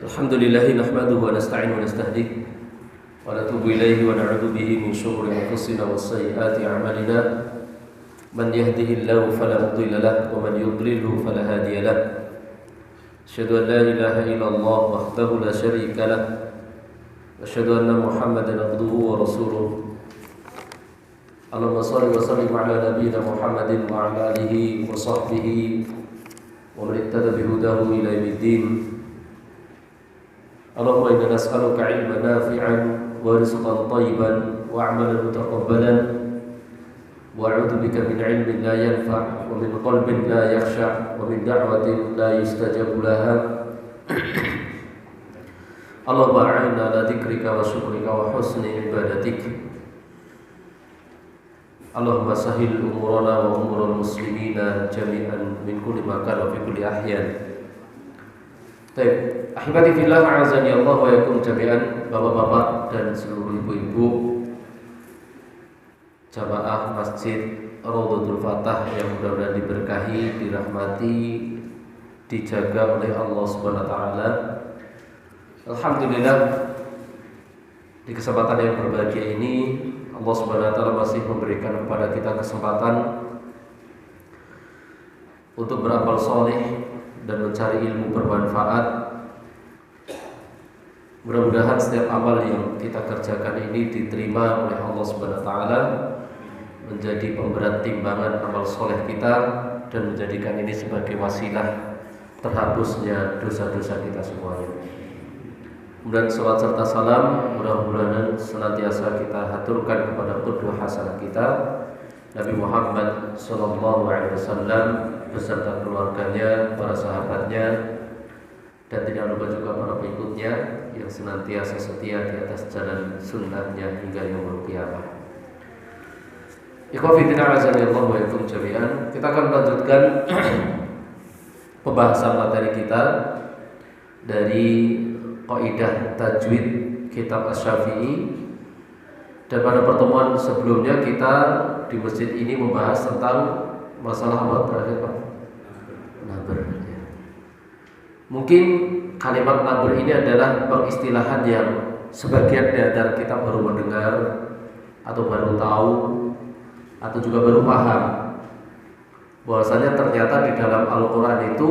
Alhamdulillah nahmaduhu wa nasta'inu wa nastahdihi wa natubu ilaihi wa na'udzu bihi min shururi anfusina wa sayyiati a'malina. Man yahdihillahu fala mudilla lahu wa man yudlilhu fala hadiya lahu. Asyhadu an la ilaha illallah wahdahu la syarika lahu wa asyhadu anna Muhammadan abduhu wa rasuluh. Allahumma shalli wa sallim ala nabiyyina Muhammadin wa ala alihi wa sahbihi wa man ittada bihudahu ila yaumiddin. Allahumma inna nas'aluka ilman nafi'an wa rizqan thayyiban wa 'amalan mutaqabbalan wa a'udzu bika min 'ilmin la yanfa' wa min qalbin la yakhsha' wa min da'watin la yustajabu laha. Allahumma a'inna ala dzikrika wa syukrika wa husni ibadatik. Allahumma sahhil umurana wa umurul muslimina jami'an min kulli makan wa fi kulli ahyan. Baik, ahibati fillah, a'azani Allah wa yakum jami'an, bapak-bapak dan seluruh ibu-ibu jamaah Masjid Raudhatul Fatah yang mudah-mudahan diberkahi, dirahmati, dijaga oleh Allah Subhanahu wa taala. Alhamdulillah, di kesempatan yang berbahagia ini Allah Subhanahu wa taala masih memberikan kepada kita kesempatan untuk beramal soleh dan mencari ilmu bermanfaat. Mudah-mudahan setiap amal yang kita kerjakan ini diterima oleh Allah Subhanahu wa taala, menjadi pemberat timbangan amal soleh kita dan menjadikan ini sebagai wasilah terhapusnya dosa-dosa kita semuanya. Kemudian salawat serta salam mudah-mudahan senantiasa kita haturkan kepada qudwah hasanah kita Nabi Muhammad sallallahu alaihi wasallam beserta keluarganya, para sahabatnya, dan tidak lupa juga para pengikutnya yang senantiasa setia di atas jalan sunnahnya hingga yaumul qiyamah. Ikhwati fillah, azanillah wa yakum jami'an. Kita akan melanjutkan pembahasan materi kita dari Qaidah Tajwid Kitab Asy-Syafi'i. Dan pada pertemuan sebelumnya kita di masjid ini membahas tentang masalah apa terakhir Pak? Naber. Mungkin kalimat naber ini adalah pengistilahan yang sebagian di antara kita baru mendengar atau baru tahu atau juga baru paham bahwasanya ternyata di dalam Al-Quran itu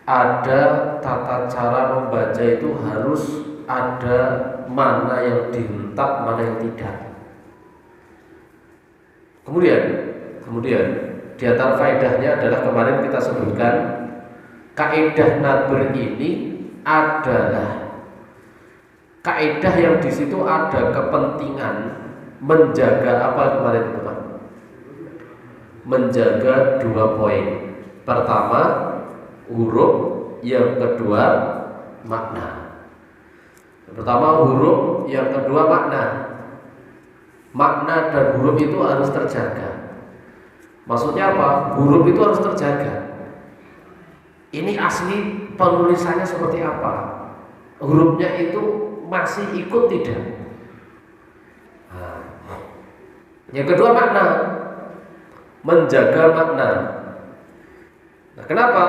ada tata cara membaca, itu harus ada mana yang dihentak, mana yang tidak. Kemudian di antara faedahnya adalah kemarin kita sebutkan kaidah naber ini adalah kaidah yang di situ ada kepentingan menjaga apa kemarin teman? Menjaga dua poin. Pertama huruf, yang kedua makna. Yang pertama huruf, yang kedua makna. Makna dan huruf itu harus terjaga. Maksudnya apa? Huruf itu harus terjaga. Ini asli penulisannya seperti apa? Hurufnya itu masih ikut tidak? Yang kedua makna, menjaga makna. Nah, kenapa?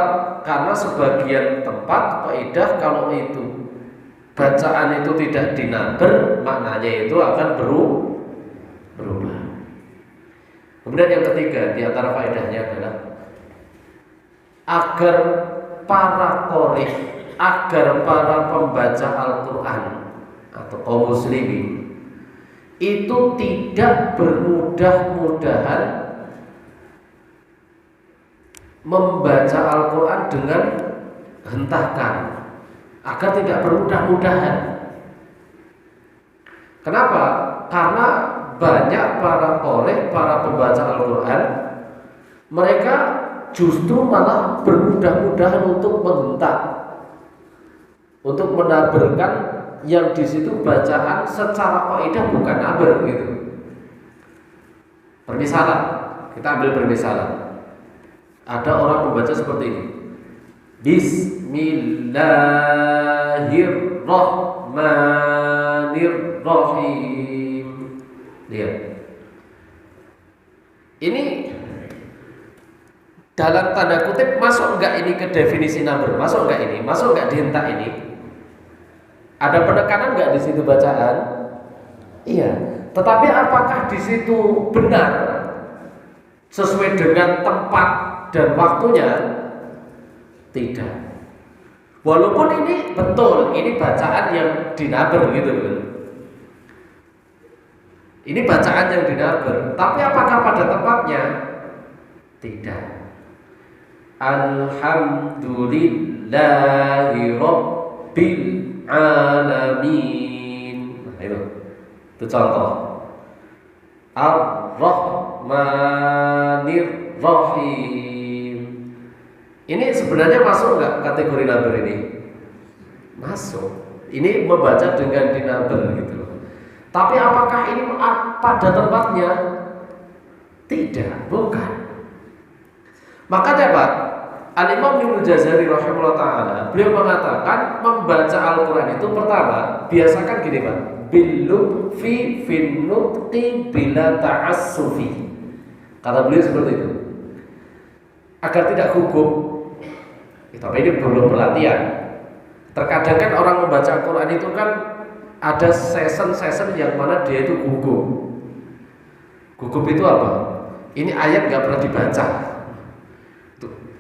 Karena sebagian tempat kaidah kalau itu bacaan itu tidak dinaber, maknanya itu akan berubah. Kemudian yang ketiga di antara faedahnya adalah agar para qori, agar para pembaca Al-Quran atau kaum muslimin itu tidak bermudah-mudahan membaca Al-Quran dengan hentakan, agar tidak bermudah-mudahan. Kenapa? Karena banyak para qori, para pembaca Al-Quran, mereka justru malah bermudah-mudahan untuk menghentak, untuk menaberkan yang di situ bacaan secara kaidah bukan naber gitu. Permisalan, kita ambil permisalan. Ada orang membaca seperti ini. Bismillahirrahmanirrahim. Lihat. Ini dalam tanda kutip masuk enggak ini ke definisi naber? Masuk enggak ini? Masuk enggak dihentak ini? Ada penekanan enggak di situ bacaan? Iya. Tetapi apakah di situ benar sesuai dengan tempat dan waktunya? Tidak. Walaupun ini betul, ini bacaan yang dinaber gitu kan. Ini bacaan yang dinaber, tapi apakah pada tempatnya? Tidak. Alhamdulillahi Rabbil Alamin. Nah, itu contoh. Ar-Rahmanir Rahim. Ini sebenarnya masuk nggak kategori naber ini? Masuk. Ini membaca dengan dinaber gitu loh. Tapi apakah ini pada tempatnya? Tidak, bukan. Makanya Pak, Al-Imam Ibnu Jazari rahimahullah ta'ala, beliau mengatakan membaca Al-Quran itu pertama, biasakan gini Pak, bil-lutfi fin nutqi bila ta'assufi. Kata beliau seperti itu. Agar tidak gugup. Tapi ini belum pelatihan. Terkadang kan orang membaca Al-Quran itu kan ada season yang mana dia itu gugup. Gugup itu apa? Ini ayat nggak pernah dibaca.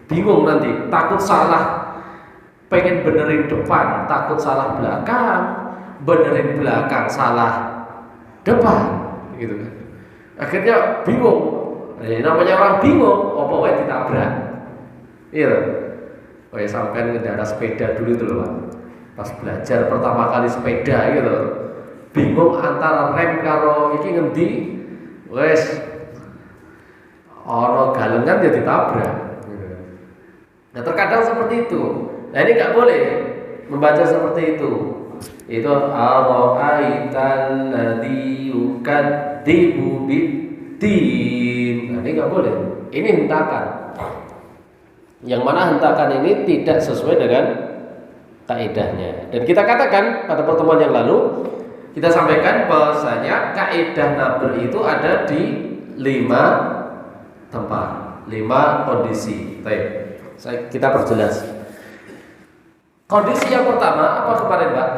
Bingung nanti, takut salah, pengen benerin depan, takut salah belakang, benerin belakang, salah depan, gitu kan. Akhirnya bingung. Namanya orang bingung, apa wae ditabrak. Iya. Kayak sampean ngendara sepeda dulu tuh loh, Pak. Pas belajar pertama kali sepeda gitu. Bingung antara rem karo iki ngendi. Wes ono galengan ya ditabrak. Nah terkadang seperti itu. Nah ini nggak boleh membaca seperti itu. Itu ara'aital ladzi yukadzibu biddin. Nah ini nggak boleh. Ini hentakan. Yang mana hentakan ini tidak sesuai dengan kaidahnya. Dan kita katakan pada pertemuan yang lalu kita sampaikan bahwasanya kaidah naber itu ada di 5 tempat, 5 kondisi. Baik. Kita perjelas. Kondisi yang pertama apa kemarin Pak?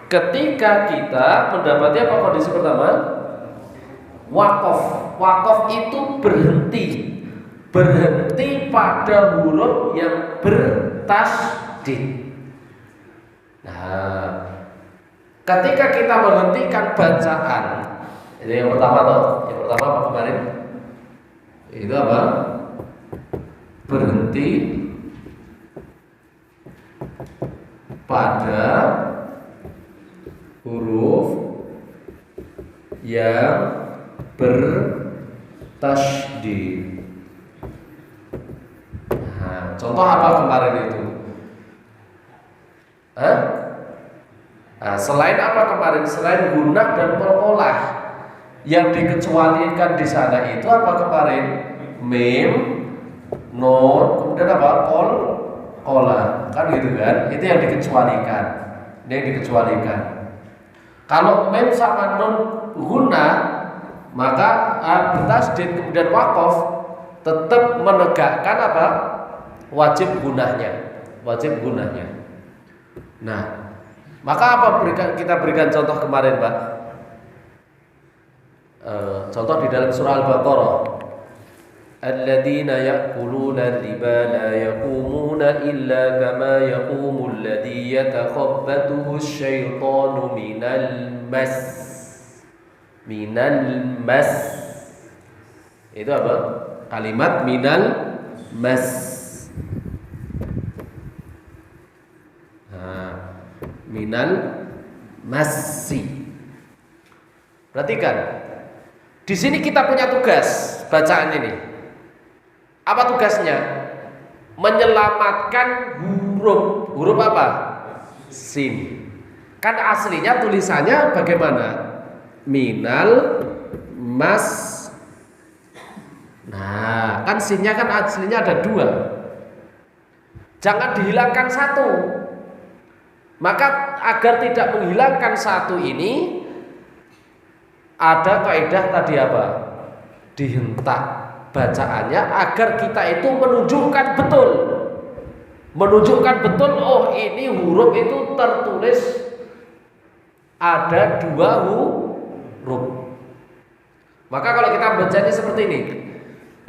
Ketika kita mendapati apa kondisi pertama? Waqaf. Waqaf itu berhenti pada huruf yang bertasydid. Nah, ketika kita menghentikan bacaan, ini yang pertama toh. Yang pertama apa kemarin? Itu apa? Berhenti pada huruf yang bertasydid. Nah, contoh apa kemarin itu? Nah, selain apa kemarin? Selain gunah dan qalqalah, yang dikecualikan di sana itu apa kemarin? Mim, nun, kemudian apa? Qalqalah. Kan gitu kan? Itu yang dikecualikan. Ini yang dikecualikan. Kalau mim sama nun gunah, maka bertasydid kemudian waqaf tetap menegakkan apa? Wajib gunahnya. Wajib gunahnya. Nah, maka apa kita berikan contoh kemarin, Pak? Contoh di dalam surah Al-Baqarah. Alladzina ya'kuluna riba la yaqumuna illa kama yaqumu alladzi yatakhabbathu asyaitanu minal mas. Itu apa? Kalimat minal mas. Minal massi. Perhatikan. Di sini kita punya tugas bacaan ini. Apa tugasnya? Menyelamatkan huruf. Huruf apa? Sin. Kan aslinya tulisannya bagaimana? Minal mas. Nah, kan sinnya kan aslinya ada 2. Jangan dihilangkan 1. Maka agar tidak menghilangkan 1 ini, ada kaidah tadi apa? Dihentak. bacaannya agar kita itu menunjukkan betul, oh ini huruf itu tertulis ada 2 huruf. Maka kalau kita bacanya seperti ini,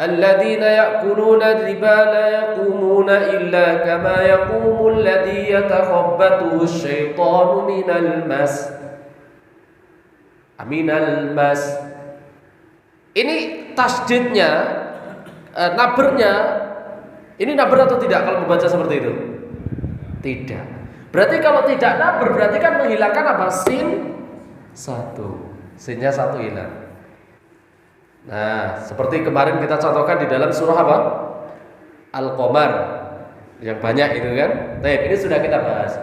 alladzina ya'kuluna riba la yaqumuna illa kama yaqumul ladzi yatakhabbathu asyaitanu minal mas. Ini tasdidnya, nabernya, ini naber atau tidak kalau membaca seperti itu? Tidak. Berarti kalau tidak naber berarti kan menghilangkan apa? Sin 1. Sinnya 1 hilang. Nah, seperti kemarin kita contohkan di dalam surah apa? Al-Qamar. Yang banyak itu kan? Nah, ini sudah kita bahas.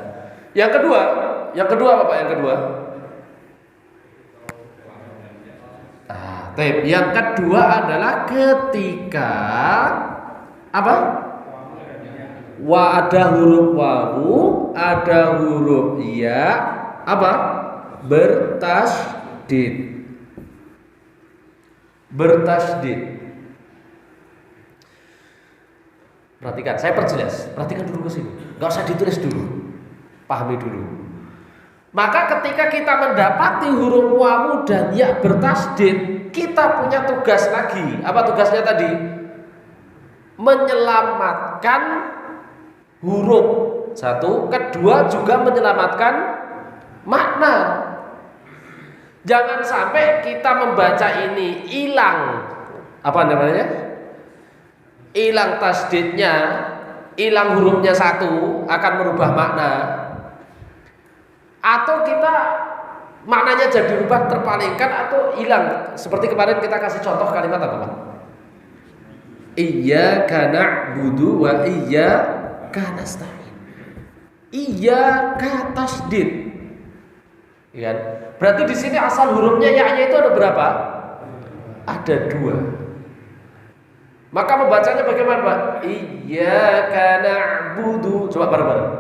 Yang kedua apa Pak? Yang kedua? Yang kedua adalah ketika apa? Ada huruf wawu, ada huruf ya, apa? Bertasdid. Perhatikan, saya perjelas. Perhatikan dulu ke sini. Enggak usah ditulis dulu. Pahami dulu. Maka ketika kita mendapati huruf wawu dan ya bertasdid, kita punya tugas lagi. Apa tugasnya tadi? Menyelamatkan huruf. 1, kedua juga menyelamatkan makna. Jangan sampai kita membaca ini hilang apa namanya? Hilang tasdidnya, hilang hurufnya 1 akan merubah makna. Atau kita maknanya jadi berubah terpalingkan atau hilang. Seperti kemarin kita kasih contoh kalimat apa Pak? Iyyaka na'budu wa iyyaka nasta'in. Iyyaka tasdid. Ya, berarti di sini asal hurufnya ya-nya itu ada berapa? Ada 2. Maka membacanya bagaimana Pak? Iyyaka na'budu. Coba bareng-bareng.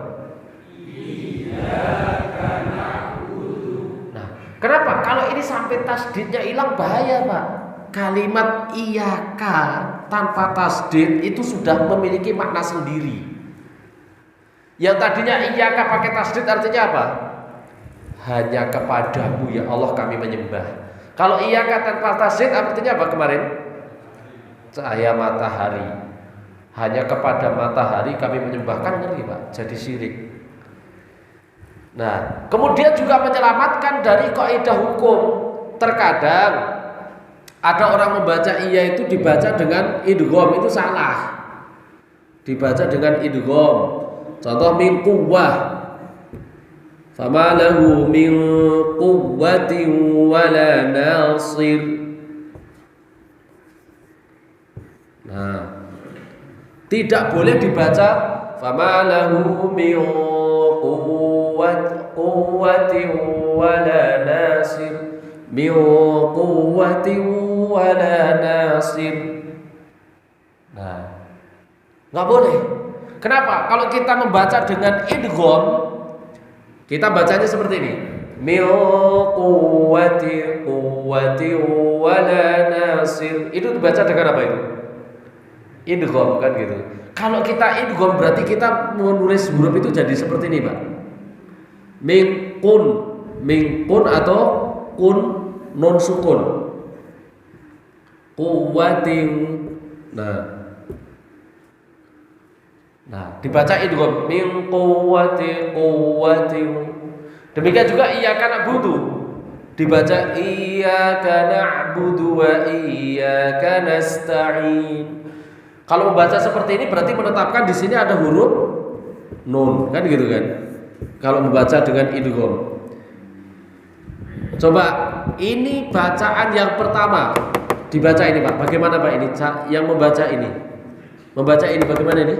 Iyyaka na'budu. Nah, kenapa? Kalau ini sampai tasdidnya hilang bahaya Pak. Kalimat iyyaka tanpa tasdid itu sudah memiliki makna sendiri. Yang tadinya iyyaka pakai tasdid artinya apa? Hanya kepadamu ya Allah kami menyembah. Kalau iyyaka tanpa tasdid artinya apa kemarin? Cahaya matahari. Hanya kepada matahari kami menyembahkan, ngerti Pak? Jadi syirik. Nah, kemudian juga menyelamatkan dari kaidah hukum. Terkadang ada orang membaca iya itu dibaca dengan idgham, itu salah. Dibaca dengan idgham. Contoh min quwwah. Fama lahu min quwwatin wala nasir. Nah, tidak boleh dibaca fama lahu min quwwatin wala nasir. Min quwwatin wala nasir. Nah, nggak boleh. Kenapa? Kalau kita membaca dengan idgham, kita bacanya seperti ini. Min quwwati wala nasir. Itu dibaca dengan apa itu? Idgham kan gitu. Kalau kita idgham berarti kita menulis huruf itu jadi seperti ini, Pak. Min kun atau kun non sukun. Quwwatin. Nah, dibaca idgham min quwwatin. Demikian juga iyyaka na'budu. Dibaca iyyaka na'budu wa iyyaka nasta'in. Kalau membaca seperti ini berarti menetapkan di sini ada huruf nun, kan gitu kan? Kalau membaca dengan idgham. Coba ini bacaan yang pertama. Dibaca ini, Pak. Bagaimana, Pak, ini yang membaca ini? Membaca ini bagaimana ini?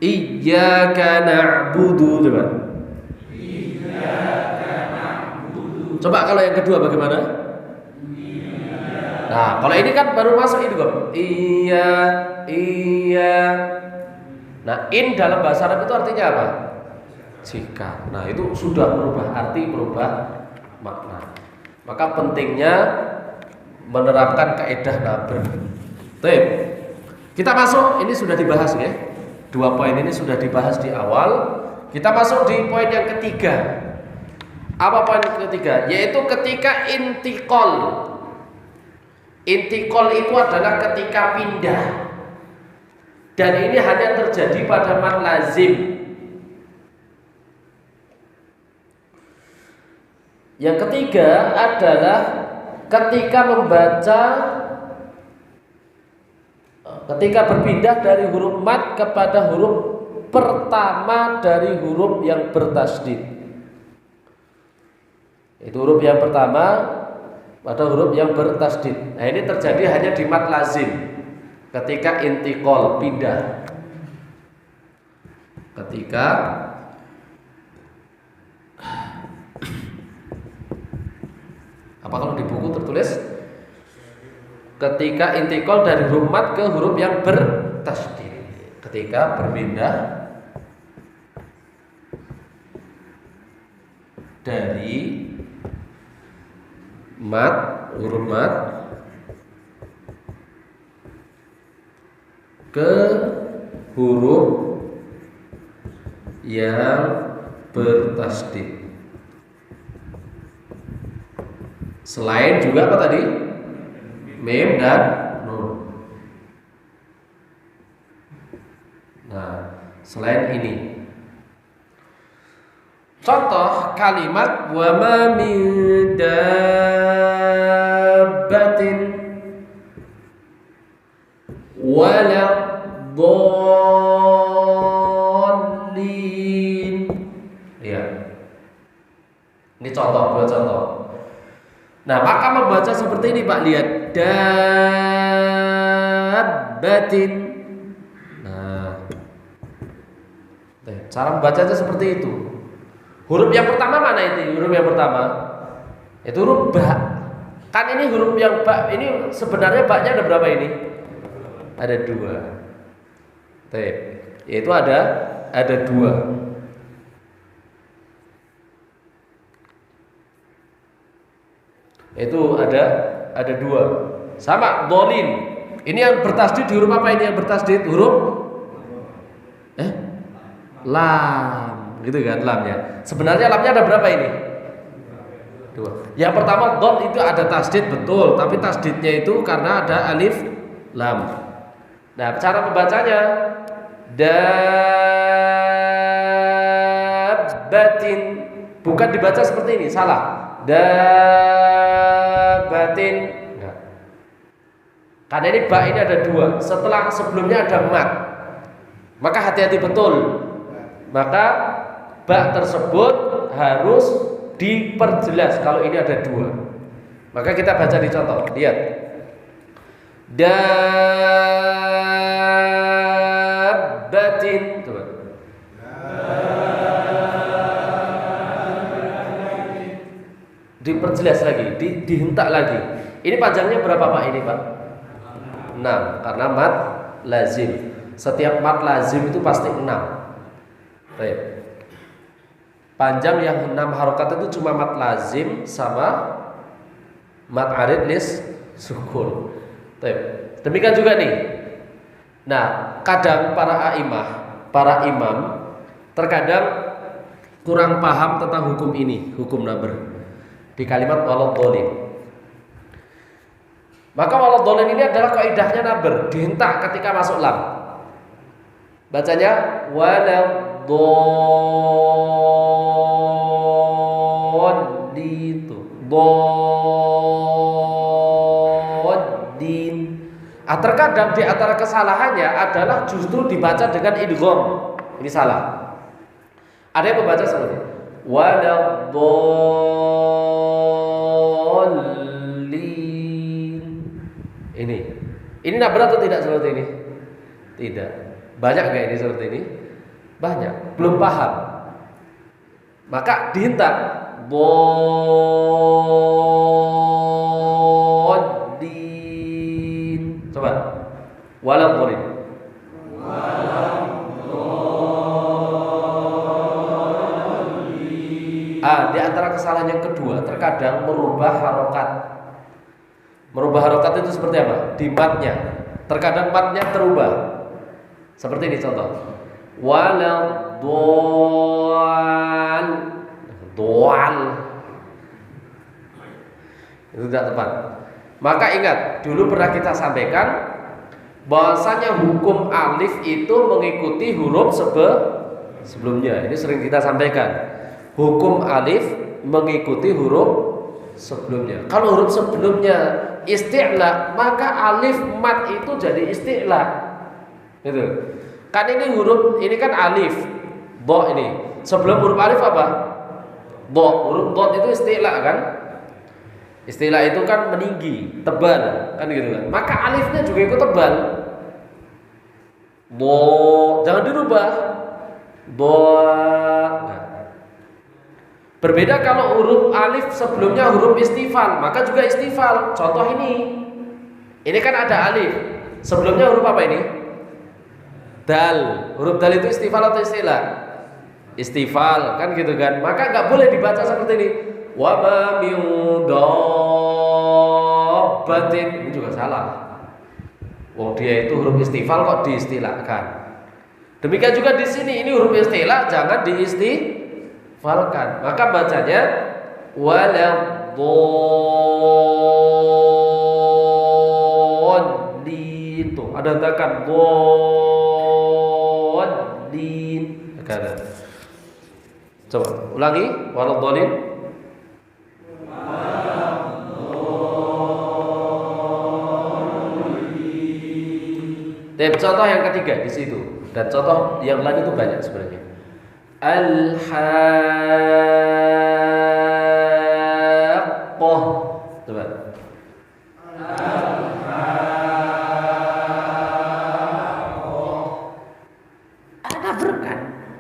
Iyyaka na'budu, coba. Iyyaka na'budu. Coba kalau yang kedua bagaimana? Nah, kalau ini kan baru masuk itu kok. Iya. Nah, in dalam bahasa Arab itu artinya apa? Jika. Nah, itu sudah berubah arti, berubah makna. Maka pentingnya menerapkan kaidah nabr. Baik. Kita masuk, ini sudah dibahas ya. 2 poin ini sudah dibahas di awal. Kita masuk di poin yang ketiga. Apa poin ketiga? Yaitu ketika intiqal. Intiqal itu adalah ketika pindah. Dan ini hanya terjadi pada mad lazim. Yang ketiga adalah ketika berpindah dari huruf mad kepada huruf pertama dari huruf yang bertasydid. Itu huruf yang pertama pada huruf yang bertasydid. Nah, ini terjadi hanya di mad lazim ketika intiqal, pindah. Ketika apa kalau di buku tertulis ketika intiqal dari huruf mad ke huruf yang bertasydid. Ketika berpindah dari huruf mad ke huruf yang bertasydid. Selain juga apa tadi? Mim dan nun. Nah, selain ini, contoh kalimat wa ma min dabbatin wala dhalin. Ya. Ini dua contoh. Nah, maka membaca seperti ini Pak, lihat dabbatin. Nah, cara membacanya seperti itu. Huruf yang pertama mana itu? Huruf yang pertama itu huruf ba. Kan ini huruf yang ba ini sebenarnya ba-nya ada berapa ini? Ada 2. Yaitu ada 2. Itu ada 2. Sama dhalin. Ini yang bertasydid huruf apa ini yang bertasydid? Huruf lam. Gitu kan lamnya. Sebenarnya lamnya ada berapa ini? 2. Yang pertama dhad itu ada tasydid betul, tapi tasydidnya itu karena ada alif lam. Nah, cara membacanya dabbatin bukan dibaca seperti ini, salah. Dabbatin. Enggak. Karena ini ba ini ada 2. Sebelumnya ada mad. Maka hati-hati betul. Maka ba tersebut harus diperjelas kalau ini ada 2. Maka kita baca di contoh. Lihat. Dabbatin. Coba. Diperjelas lagi, dihentak lagi. Ini panjangnya berapa Pak ini Pak? 6, karena mad lazim. Setiap mad lazim itu pasti 6. Baik. Panjang yang 6 harokat itu cuma mad lazim sama mad arid lis sukun. Baik. Demikian juga nih. Nah, kadang para imam terkadang kurang paham tentang hukum ini, hukum nabr di kalimat waladhdallin. Maka waladhdallin ini adalah kaidahnya nabr, dihentak ketika masuk lam. Bacanya waladhdallin. Dhaddin. Terkadang di antara kesalahannya adalah justru dibaca dengan idgham. Ini salah. Ada yang membaca seperti waladhdallin. Ini nabr atau tidak seperti ini? Tidak. Banyak enggak ini seperti ini? Banyak. Belum paham. Maka dihentak dhaddin. Coba. Waladhdallin. Di antara kesalahan yang kedua, terkadang merubah harokat Merubah harokat itu seperti apa? Di matnya. Terkadang matnya terubah. Seperti ini contoh. Waladhdall. Doal. Itu tidak tepat. Maka ingat, dulu pernah kita sampaikan bahwasanya hukum alif itu mengikuti huruf sebelumnya. Ini sering kita sampaikan. Hukum alif mengikuti huruf sebelumnya. Kalau huruf sebelumnya isti'la, maka alif mat itu jadi isti'la. Gitu. Kan ini huruf, ini kan alif, do ini. Sebelum huruf alif apa? Do. Huruf do itu isti'la kan? Istilah itu kan meninggi, tebal, kan gitu kan. Maka alifnya juga ikut tebal. Do, jangan dirubah. Do. Nah. Berbeda kalau huruf alif sebelumnya huruf istifal, maka juga istifal. Contoh ini. Ini kan ada alif. Sebelumnya huruf apa ini? Dal. Huruf dal itu istifal atau istilah? Istifal, kan gitu kan. Maka nggak boleh dibaca seperti ini. Wa ma min dabbatin, ini juga salah. Wong dia itu huruf istifal kok diistilahkan. Demikian juga di sini, ini huruf istilah jangan diistifalkan. Maka bacanya waladhdallin. Tuh, ada hentakan dhallin. Ada. Coba ulangi waladhdallin. Dan contoh yang ketiga di situ, dan contoh yang lain itu banyak sebenarnya. Al-haqqah. Coba.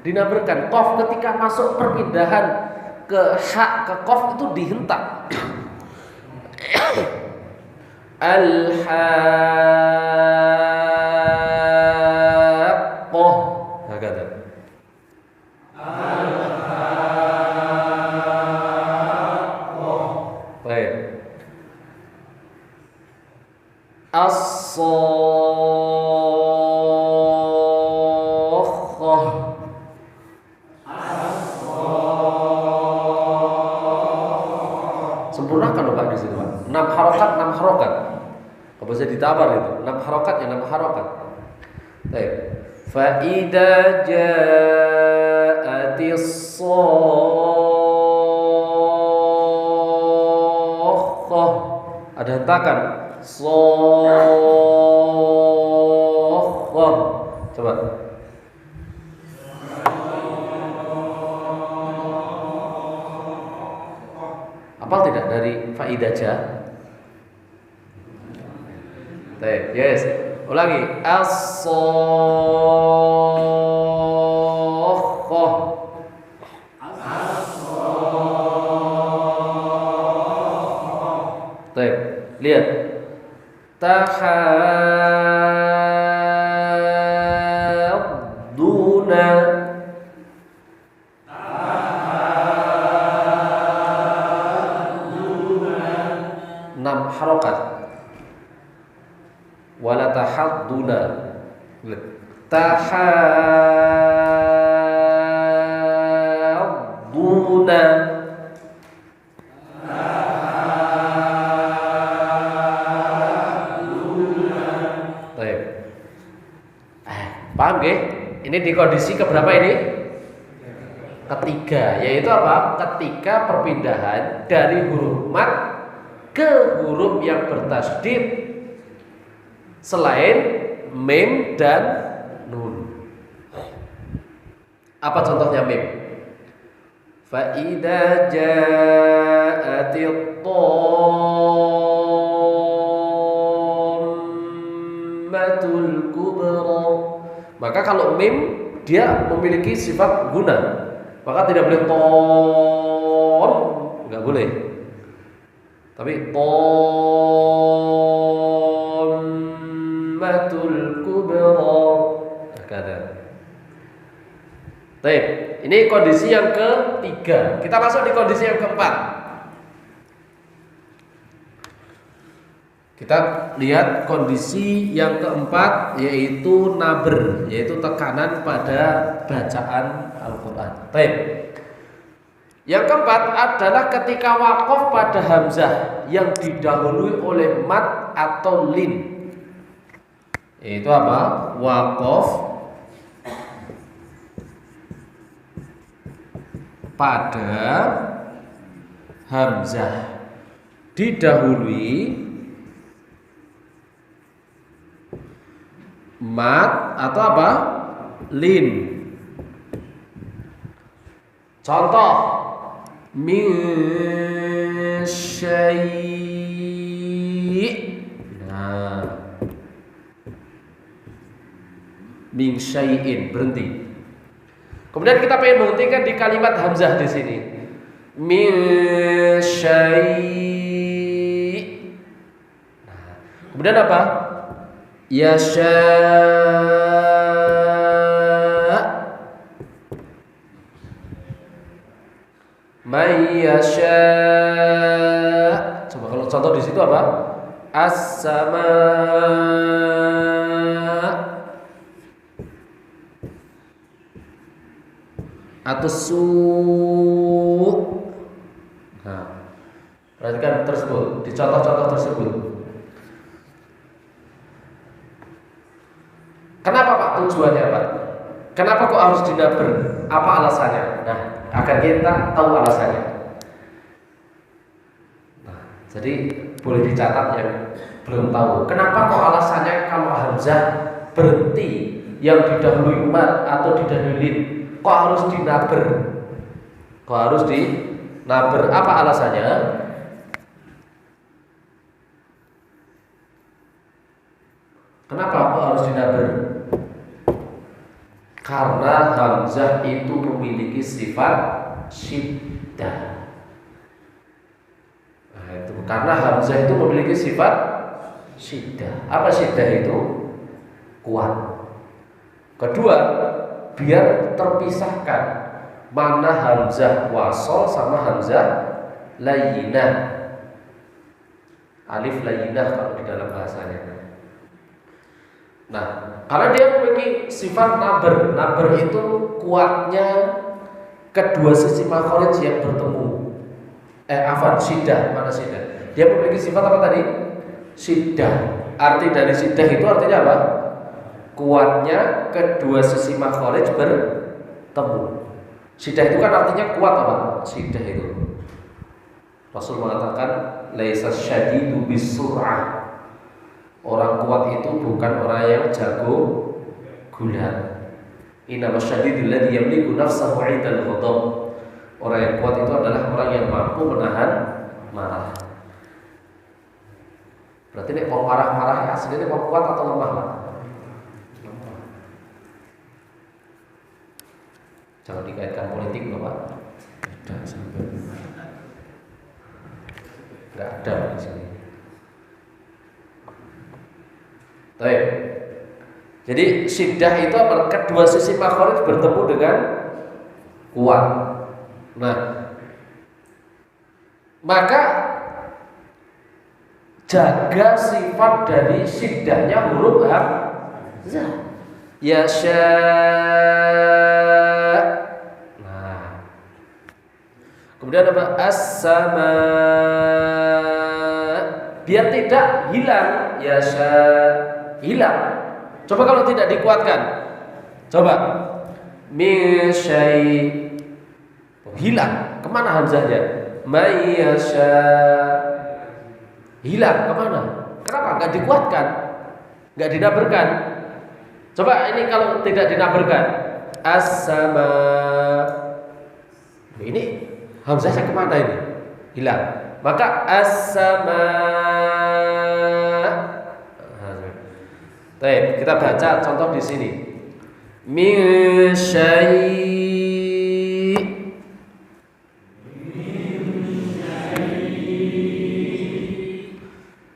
Dinaberkan. Qaf ketika masuk perpindahan ke ha ke qaf itu dihentak. Al-haqqah. Hakata. Al-haqqah. Baik. As-sakhkhah. Sempurnakan loh Pak di situ Pak. 6 harokat, 6 harokat. Apa bisa ditabar itu? 6 harokat ya 6 harokat. Baik. Fa idza ja'atis sakhkhah. Ada hentakan. Sakhkhah. Coba. Hafal tidak dari faidaja? Baik, yes. Ulangi. As-sakhkhah. Baik, lihat. Tahadduna. 6 harokat. Wala tahadduna. Tahadduna. Baik. Paham nggih? Ini di kondisi keberapa ini? Ketiga, yaitu apa? Ketika perpindahan dari huruf mat ke huruf yang bertasydid selain mim dan nun. Apa contohnya mim? Fa idza ja'atit tammatul kubra. Maka kalau mim dia memiliki sifat guna, maka tidak boleh tom, enggak boleh. Tapi tammatul kubra. Kata. Baik, ini kondisi yang ketiga. Kita masuk di kondisi yang keempat. Kita lihat kondisi yang keempat, yaitu naber, yaitu tekanan pada bacaan Al-Quran. Baik. Yang keempat adalah ketika waqaf pada hamzah yang didahului oleh mat atau lin. Itu apa? Waqaf pada hamzah didahului mat atau apa? Lin. Contoh, min syai'. Nah, min syai'in, berhenti. Kemudian kita pengen menghentikan di kalimat hamzah di sini. Min syai'. Nah, kemudian apa? Yasha. May yasha. Coba kalau contoh di situ apa? As-sama. Atau su. Nah, perhatikan tersebut di contoh-contoh tersebut. Kenapa Pak? Tujuannya Pak? Kenapa kok harus dinaber? Apa alasannya? Nah, agar kita tahu alasannya. Nah, jadi boleh dicatat yang belum tahu. Kenapa kok alasannya kalau hamzah berhenti yang didahului mat atau didahului lin, kok harus dinaber? Kok harus dinaber? Apa alasannya? Kenapa kok harus dinaber? Karena hamzah itu memiliki sifat syiddah. Nah, itu karena hamzah itu memiliki sifat syiddah. Apa syiddah itu? Kuat. Kedua, biar terpisahkan mana hamzah wasol sama hamzah layyinah. Alif layyinah kalau di dalam bahasanya. Nah, karena dia memiliki sifat naber. Naber itu kuatnya kedua sisi makhraj yang bertemu. Syiddah, mana syiddah? Dia memiliki sifat apa tadi? Syiddah. Arti dari syiddah itu artinya apa? Kuatnya kedua sisi makhraj bertemu. Syiddah itu kan artinya kuat apa? Syiddah itu. Rasul mengatakan laisa syadidu bisur'ah. Orang kuat itu bukan orang yang jago gulat. Innama syadidul ladzi yamliku nafsahu 'indal ghadab. Orang yang kuat itu adalah orang yang mampu menahan marah. Berarti nek wong marah-marah aslinya wong kuat atau lemah, Pak? Jangan dikaitkan politik loh, Pak. Tidak sampai. Enggak ada di sini. Baik. Jadi syiddah itu apa? Kedua sisi makhraj bertemu dengan kuat. Nah, maka jaga sifat dari syiddahnya huruf hamzah. Ya sya. Nah, kemudian apa? As-sama. Biar tidak hilang. Ya sya. Hilang. Coba kalau tidak dikuatkan. Coba. Min syai'. Hilang. Kemana hamzahnya? May yasha. Hilang. Kemana? Kenapa? Enggak dikuatkan. Enggak dinaberkan. Coba ini kalau tidak dinaberkan. As-sama. Ini hamzahnya kemana ini? Hilang. Maka as-sama. Baik, kita baca contoh di sini. Min syai'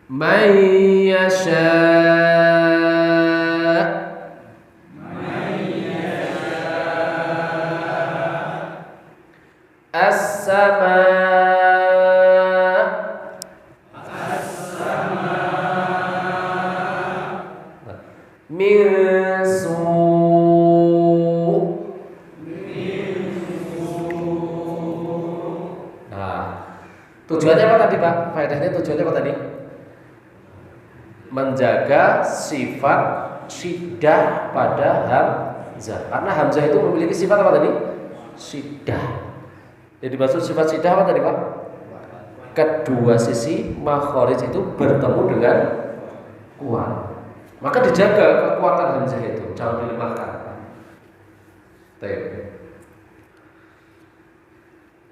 may yasha as-sama Minsu. Nah, tujuannya apa tadi Pak? Faedahnya tujuannya apa tadi? Menjaga sifat syiddah pada hamzah. Karena hamzah itu memiliki sifat apa tadi? Syiddah. Jadi maksud sifat syiddah apa tadi Pak? Kedua sisi makhraj itu bertemu dengan kuat. Maka dijaga kekuatan hamzah itu, jangan dilemahkan.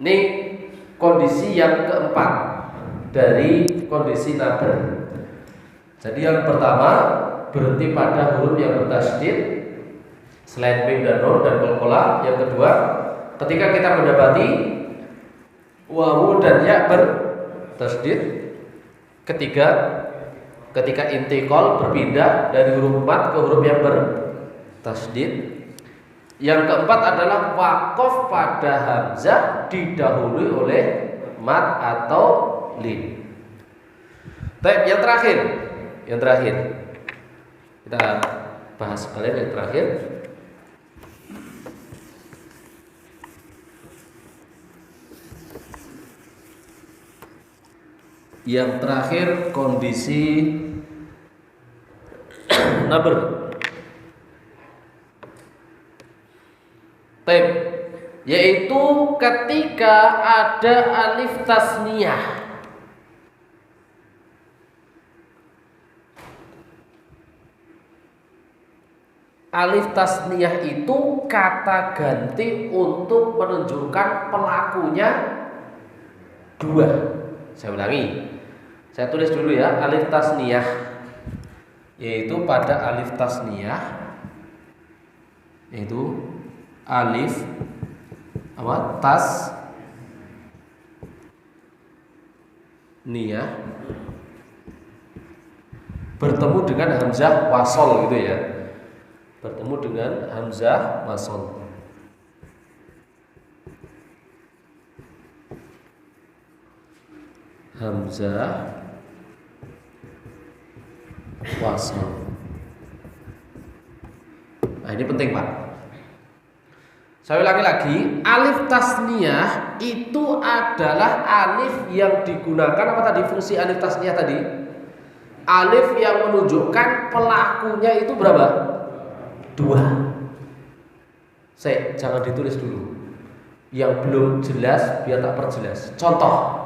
Ini kondisi yang keempat dari kondisi naber. Jadi yang pertama berhenti pada huruf yang bertasydid selain mim dan nun dan qalqalah. Yang kedua, ketika kita mendapati wawu dan ya bertasydid. Ketiga, ketika intiqal berpindah dari huruf mat ke huruf yang bertasydid. Yang keempat adalah waqaf pada hamzah didahului oleh mat atau lin. Yang terakhir kita bahas sekalian yang terakhir. Yang terakhir kondisi naber. Yaitu ketika ada alif tasniyah. Alif tasniyah itu kata ganti untuk menunjukkan pelakunya dua. Saya ulangi. Saya tulis dulu ya, alif tasniyah. Yaitu pada alif tasniyah yaitu alif apa? Tas niyah bertemu dengan hamzah wasol gitu ya. Bertemu dengan hamzah wasol. Hamzah wasol. Nah, ini penting Pak. Saya ulangi lagi, alif tasniyah itu adalah alif yang digunakan apa tadi fungsi alif tasniyah tadi? Alif yang menunjukkan pelakunya itu berapa? Dua. Jangan ditulis dulu. Yang belum jelas biar tak perjelas. Contoh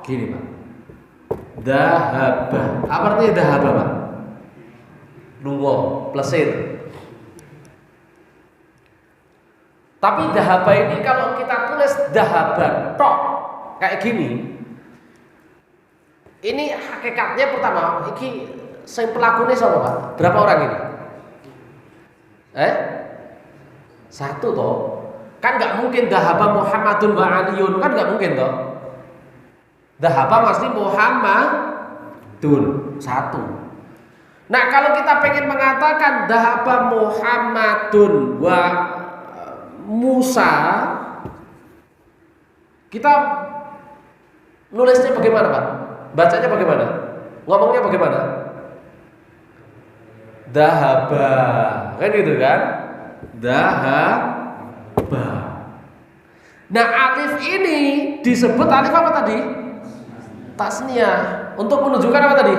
gini Pak. Dahaba. Apa artinya dahaba Pak? Lungo, plesir. Tapi dahaba ini kalau kita tulis dahaban tok kayak gini, ini hakikatnya pertama, ini sing pelakune sapa Pak? Berapa orang ini? Satu toh. Kan nggak mungkin dahaba Muhammadun wa Aliyun, kan nggak mungkin toh. Dahaba pasti Muhammadun satu. Nah kalau kita pengen mengatakan dahaba Muhammadun wa Musa, kita nulisnya bagaimana Pak? Bacanya bagaimana? Ngomongnya bagaimana? Dahaba, kan gitu kan? Dahaba. Nah alif ini disebut alif apa tadi? Tasniyah. Untuk menunjukkan apa tadi?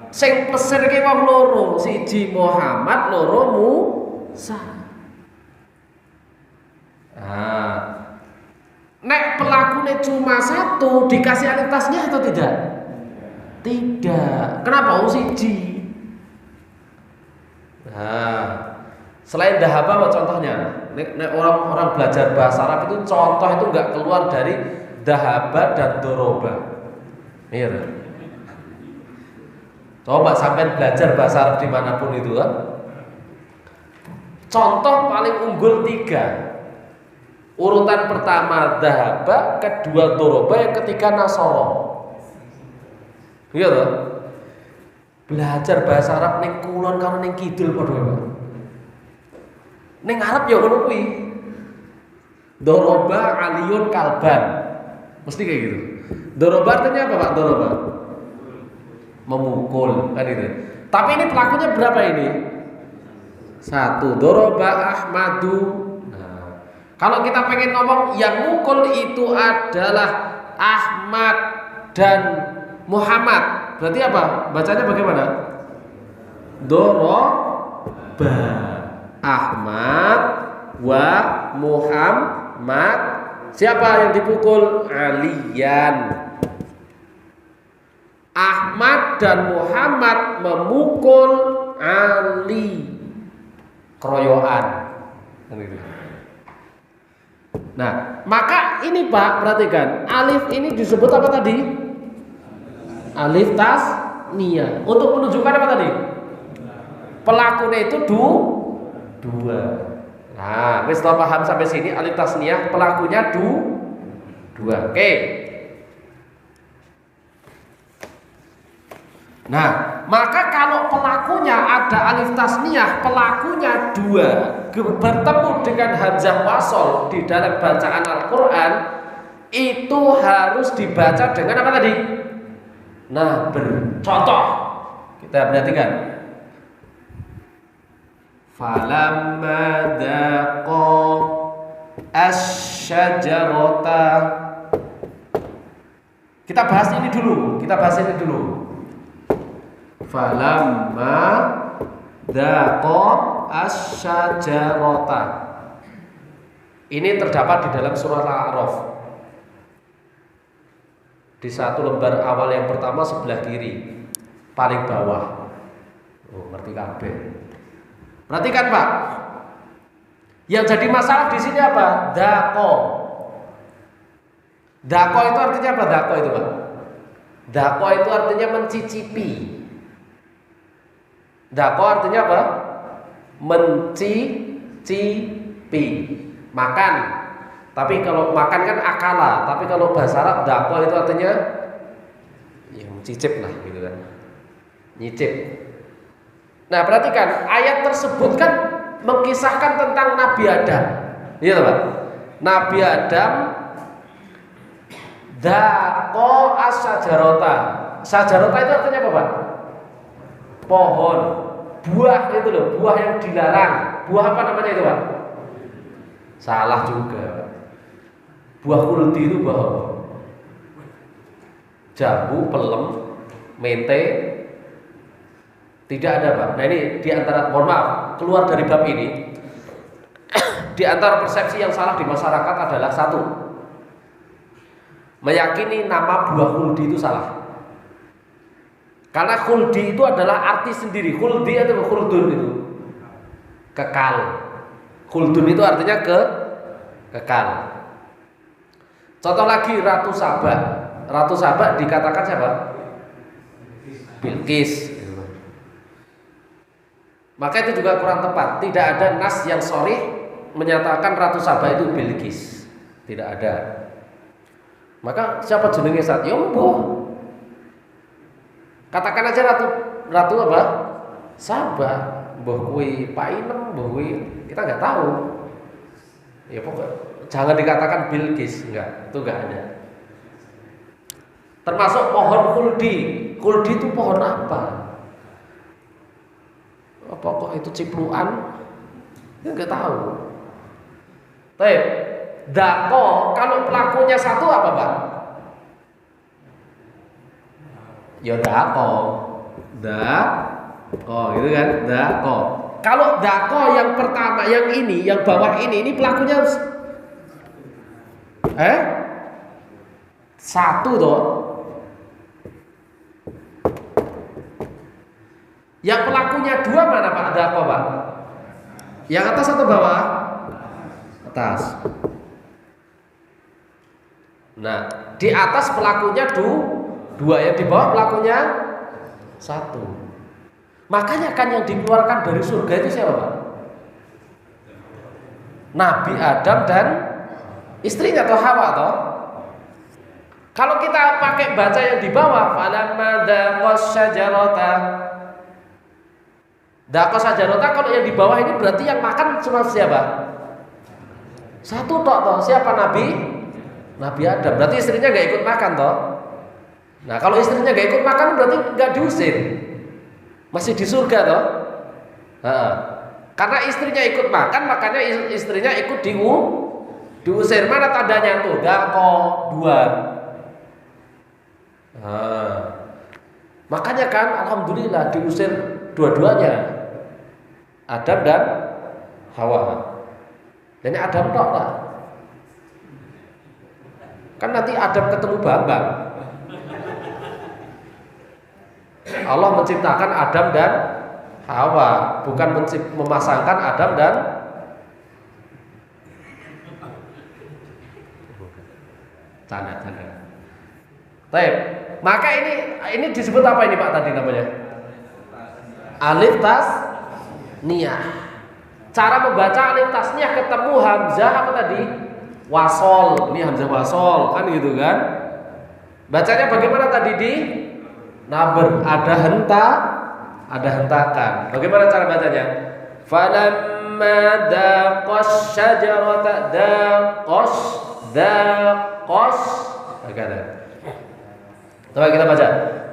Sing plesir ki wong loro, siji Muhammad, loro Musa. Nah, nek pelakune cuma satu dikasih alif tasniyah atau tidak? Tidak. Kenapa? Siji. Nah, selain dahaba apa contohnya? Nek orang belajar bahasa Arab itu contoh itu nggak keluar dari dahaba dan doroba. Iya. Coba sampai belajar bahasa Arab dimanapun itu kan. Contoh paling unggul 3. Urutan pertama dahaba, kedua doroba, yang ketiga nasoro. Iya toh? Belajar bahasa Arab ning kulon karo ning kidul padha wae. Ning Arab ya ngono kuwi. Doroba aliyun kalban. Mesti kayak gitu. Doroba artinya apa Pak? Doroba memukul kan itu. Tapi ini pelakunya berapa ini? Satu. Doroba Ahmadu. Nah, kalau kita pengen ngomong yang mukul itu adalah Ahmad dan Muhammad, berarti apa? Bacanya bagaimana? Doroba Ahmad wa Muhammad. Siapa yang dipukul? Aliyan. Ahmad dan Muhammad memukul Ali. Keroyokan. Nah, maka ini Pak, perhatikan. Alif ini disebut apa tadi? Alif tasniyah. Untuk menunjukkan apa tadi? Pelakunya itu dua. Nah, setelah paham sampai sini alif tasniyah, pelakunya dua. Oke. Nah, maka kalau pelakunya ada alif tasniyah, pelakunya dua, bertemu dengan hamzah wasol di dalam bacaan Al-Quran, itu harus dibaca dengan apa tadi? Nah, bercontoh. Kita perhatikan. Falamma daqa asy-syajarata. Kita bahas ini dulu. Falamma daqa asy-syajarata. Ini terdapat di dalam surah Al-A'raf. Di satu lembar awal yang pertama sebelah kiri, paling bawah. Oh, ngerti kabeh. Perhatikan Pak. Yang jadi masalah di sini apa? Daqo. Daqo itu artinya apa? Daqo itu Pak. Daqo itu artinya mencicipi. Daqo artinya apa? Mencicipi. Makan. Tapi kalau makan kan akala, tapi kalau bahasa Arab daqo itu artinya ya mencicip lah gitu kan. Nyicip. Nah, perhatikan ayat tersebut kan mengisahkan tentang Nabi Adam. Iya Pak. Nabi Adam daqo as-syajarata. Syajarata itu artinya apa Pak? Pohon. Buah itu loh, buah yang dilarang. Buah apa namanya itu Pak? Salah juga. Buah kuldi itu buah apa? Jambu, pelem, mente. Tidak ada Pak. Nah ini diantara, mohon maaf, keluar dari bab ini. Di antara persepsi yang salah di masyarakat adalah satu, meyakini nama buah khuldi itu salah. Karena khuldi itu adalah arti sendiri. Khuldi atau khuldun itu kekal. Khuldun itu artinya kekal. Contoh lagi Ratu Saba. Ratu Saba dikatakan siapa? Bilqis. Maka itu juga kurang tepat. Tidak ada nas yang sharih menyatakan Ratu Saba itu Bilqis. Tidak ada. Maka siapa jenenge saat? Ya mbuh. Katakan aja ratu apa? Saba. Mbuh kuwi painem, mbuh kuwi kita nggak tahu. Ya pokoknya jangan dikatakan Bilqis, enggak. Itu enggak ada. Termasuk pohon khuldi. Khuldi itu pohon apa? Apa kok itu cipluan? Ya nggak tahu. Baik, daqo kalau pelakunya satu apa Pak? Ya daqo, gitu kan? Daqo. Kalau daqo yang pertama, yang ini, yang bawah ini pelakunya harus satu toh. Yang pelakunya dua mana Pak? Ada apa Pak? Yang atas atau bawah? Atas. Nah, di atas pelakunya dua, yang di bawah pelakunya satu. Makanya kan yang dikeluarkan dari surga itu siapa Pak? Nabi Adam dan istrinya atau Hawa toh? Kalau kita pakai baca yang di bawah, falamma daqas syajarata. Daqas syajarata, kalau yang di bawah ini berarti yang makan cuma siapa? Satu toh. Siapa Nabi Adam. Berarti istrinya nggak ikut makan toh. Nah kalau istrinya nggak ikut makan berarti nggak diusir, masih di surga toh. Karena istrinya ikut makan, makanya istrinya ikut diusir. Mana tandanya tuh? Dako dua. Makanya kan alhamdulillah diusir dua-duanya, Adam dan Hawa. Dan ini Adam tok lah. Kan nanti Adam ketemu Bambang. Allah menciptakan Adam dan Hawa, bukan memasangkan Adam dan canda. Baik. Maka ini disebut apa ini Pak tadi namanya? Alif tasniyah. Cara membaca alif tasniyah ketemu hamzah apa tadi? Wasol. Ini hamzah wasol kan gitu kan? Bacanya bagaimana tadi di naber? Ada hentakan. Bagaimana cara bacanya? Falamma daqash syajarata daqash. Coba kita baca.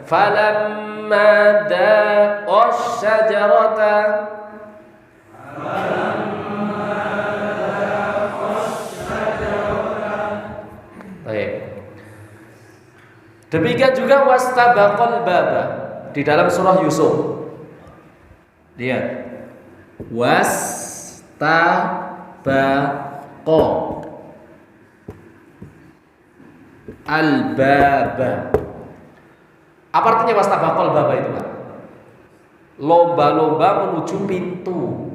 Falamma daqash syajarata. Baik. Demikian juga wastabaqal baba di dalam surah Yusuf. Lihat. Wastabaqa al-baba. Apa artinya wastabaqal baba itu, Pak? Lomba-lomba menuju pintu.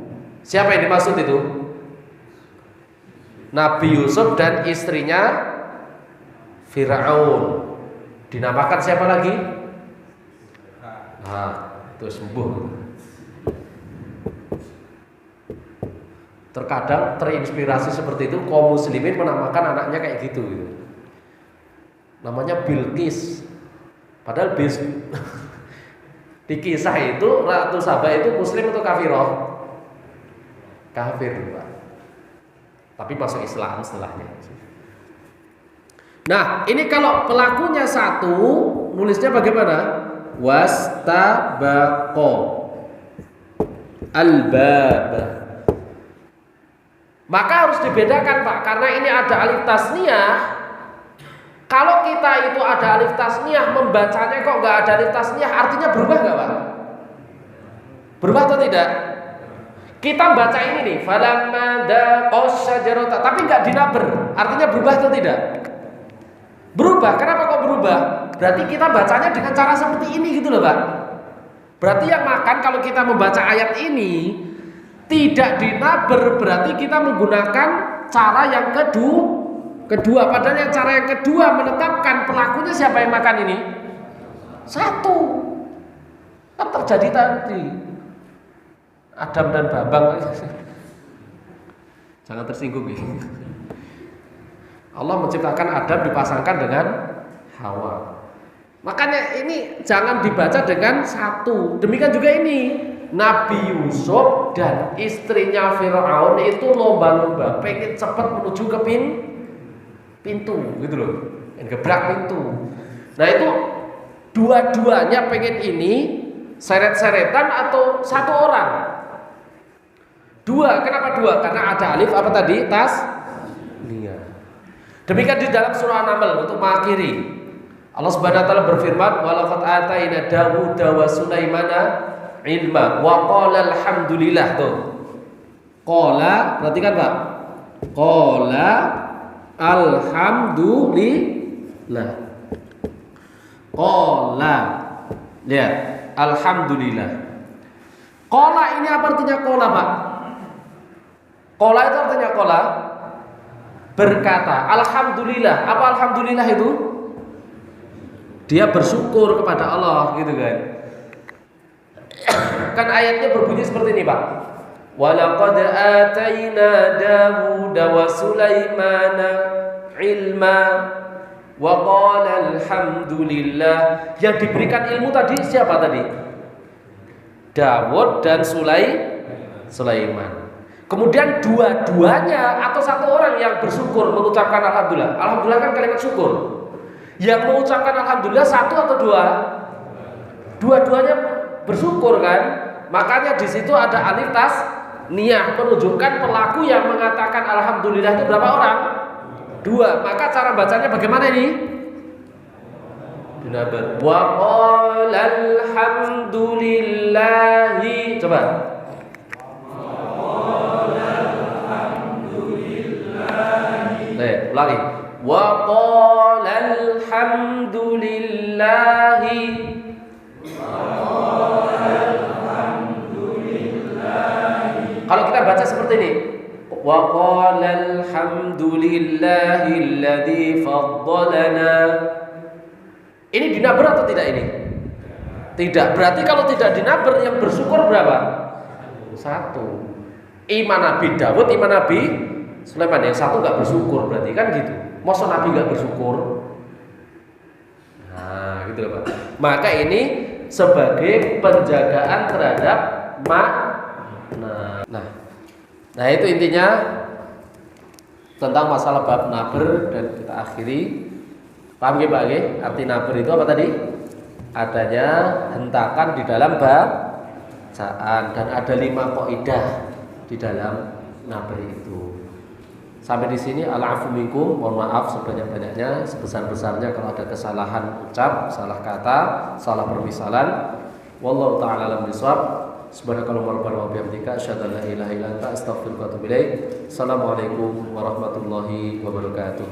Siapa yang dimaksud itu? Nabi Yusuf dan istrinya Fir'aun. Dinamakan siapa lagi? Itu sembuh. Terkadang terinspirasi seperti itu kaum muslimin menamakan anaknya kayak gitu. Namanya Bilqis. Padahal di kisah itu Ratu Saba itu muslim atau kafirah? Kafir, Pak. Tapi masuk Islam setelahnya. Nah, ini kalau pelakunya satu, nulisnya bagaimana? Wastabaqo al-bab. Maka harus dibedakan, Pak, karena ini ada alif tasniyah. Kalau kita itu ada alif tasniyah, membacanya kok nggak ada alif tasniyah, artinya berubah nggak, Pak? Berubah atau tidak? Kita baca ini nih, falamma daqash syajarata, tapi nggak dinaber, artinya berubah atau tidak? Berubah. Kenapa kok berubah? Berarti kita bacanya dengan cara seperti ini gitu loh, Pak. Berarti yang makan kalau kita membaca ayat ini tidak dinaber, berarti kita menggunakan cara yang kedua. Padahal yang cara yang kedua menetapkan pelakunya siapa yang makan ini? Satu. Kan terjadi tadi Adam dan Bambang. Jangan tersinggung ya. Allah menciptakan Adam dipasangkan dengan Hawa. Makanya ini jangan dibaca dengan satu. Demikian juga ini Nabi Yusuf dan istrinya Fir'aun itu lomba-lomba pengen cepat menuju ke pintu gitu loh, gebrak pintu. Nah itu dua-duanya pengen ini seret-seretan atau satu orang? Dua. Kenapa dua? Karena ada alif apa tadi? Tasniyah. Demikian di dalam surah An-Naml untuk mengakhiri. Allah Subhanahu wa taala berfirman, "Wa laqad ataina Dawuda wa Sulaimana ilma wa qala alhamdulillah." Tuh. Qala, perhatikan Pak. Qala alhamdulillah. Qala. Lihat, alhamdulillah. Qala ini apa artinya qala, Pak? Qala itu artinya qala berkata. Alhamdulillah. Apa alhamdulillah itu? Dia bersyukur kepada Allah gitu kan. Kan ayatnya berbunyi seperti ini, Pak. Walaqad ataina Dawuda wa Sulaimana ilma wa qala alhamdulillah. Yang diberikan ilmu tadi siapa tadi? Dawud dan Sulaiman. Kemudian dua-duanya atau satu orang yang bersyukur mengucapkan alhamdulillah. Alhamdulillah kan kalimat syukur. Yang mengucapkan alhamdulillah satu atau dua? Dua-duanya bersyukur kan? Makanya di situ ada alif tasniyah menunjukkan pelaku yang mengatakan alhamdulillah itu berapa orang? Dua. Maka cara bacanya bagaimana ini? Binabar. Wa qala alhamdulillahi. Coba. Ulangi. Wa qala alhamdulillahi. Kalau kita baca seperti ini, wa qala alhamdulillahilladzi faddalana. Ini dinaber atau tidak ini? Tidak. Berarti kalau tidak dinaber yang bersyukur berapa? Satu. Iman Nabi Dawud, iman Nabi Sulaiman. Yang satu nggak bersyukur, berarti kan gitu. Masa Nabi nggak bersyukur? Nah, gitu loh Pak. Maka ini sebagai penjagaan terhadap makna. Nah itu intinya tentang masalah bab naber, dan kita akhiri. Paham ya Pak? Arti naber itu apa tadi? Adanya hentakan di dalam bacaan, dan ada 5 kaidah di dalam naber itu. Sampai di sini al-afu minkum, mohon maaf sebanyak-banyaknya, sebesar-besarnya kalau ada kesalahan ucap, salah kata, salah permisalan. Wallahu ta'ala alam bisawab. Subhanakallahumma rabbana wa bihamdika asyhadu an la ilaha illa anta astaghfiruka wa atubu ilaik. Assalamualaikum warahmatullahi wabarakatuh.